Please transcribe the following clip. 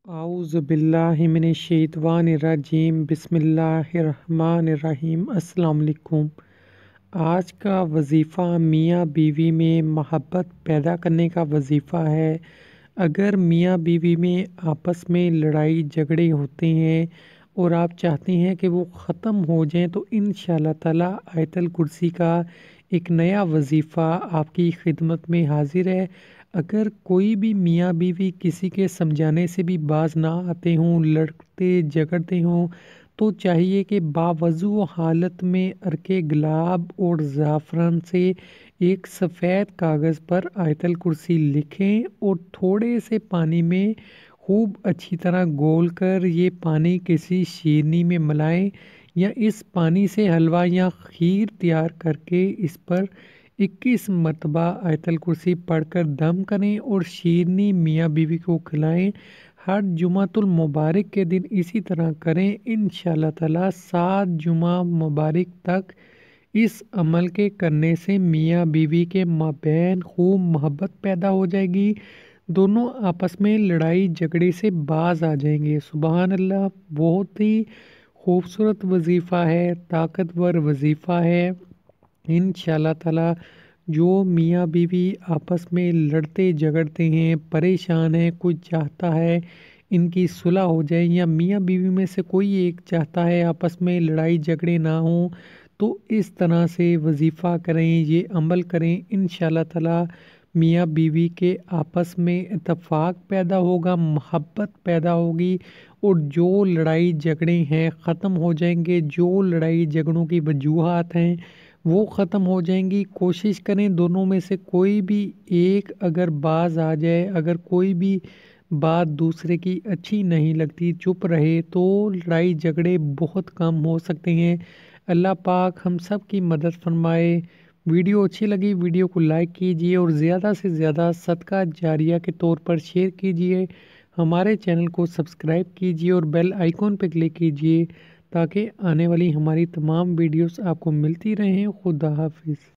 आऊज़ बिल्लाहि मिनश्शैतानिर्रजीम बिस्मिल्लाहिर्रहमानिर्रहीम। अस्सलाम वालेकुम। आज का वज़ीफ़ा मियाँ बीवी में मोहब्बत पैदा करने का वज़ीफ़ा है। अगर मियाँ बीवी में आपस में लड़ाई झगड़े होते हैं और आप चाहते हैं कि वो ख़त्म हो जाएं, तो इंशाअल्लाह ताला आयतल कुर्सी का एक नया वज़ीफ़ा आपकी खिदमत में हाजिर है। अगर कोई भी मियाँ बीवी किसी के समझाने से भी बाज ना आते हों, लड़ते झगड़ते हों, तो चाहिए कि बावज़ू हालत में अर्के गुलाब और ज़ाफ़रान से एक सफ़ेद कागज़ पर आयतल कुर्सी लिखें और थोड़े से पानी में खूब अच्छी तरह घोल कर ये पानी किसी शीरनी में मिलाएं, या इस पानी से हलवा या खीर तैयार करके इस पर 21 मरतबा आयतल कुर्सी पढ़कर दम करें और शीरनी मियाँ बीवी को खिलाएं। हर जुमातुल मुबारक के दिन इसी तरह करें। इंशाअल्लाह ताला 7 जुमा मुबारक तक इस अमल के करने से मियाँ बीवी के माबैन खूब मोहब्बत पैदा हो जाएगी। दोनों आपस में लड़ाई झगड़े से बाज आ जाएंगे। सुबहान अल्लाह, बहुत ही खूबसूरत वजीफ़ा है, ताकतवर वजीफ़ा है। इंशाअल्लाह ताला जो मियाँ बीवी आपस में लड़ते झगड़ते हैं, परेशान हैं, कोई चाहता है इनकी सुलह हो जाए, या मियाँ बीवी में से कोई एक चाहता है आपस में लड़ाई झगड़े ना हो, तो इस तरह से वजीफ़ा करें, ये अमल करें। इंशाअल्लाह ताला मियाँ बीवी के आपस में इत्तेफाक पैदा होगा, मोहब्बत पैदा होगी और जो लड़ाई झगड़े हैं ख़त्म हो जाएंगे। जो लड़ाई झगड़ों की वजूहात हैं वो ख़त्म हो जाएंगी। कोशिश करें दोनों में से कोई भी एक अगर बाज आ जाए, अगर कोई भी बात दूसरे की अच्छी नहीं लगती, चुप रहे, तो लड़ाई झगड़े बहुत कम हो सकते हैं। अल्लाह पाक हम सब की मदद फरमाए। वीडियो अच्छी लगी वीडियो को लाइक कीजिए और ज़्यादा से ज़्यादा सदका जारिया के तौर पर शेयर कीजिए। हमारे चैनल को सब्सक्राइब कीजिए और बेल आइकॉन पर क्लिक कीजिए ताकि आने वाली हमारी तमाम वीडियोस आपको मिलती रहें। खुदा हाफिज़।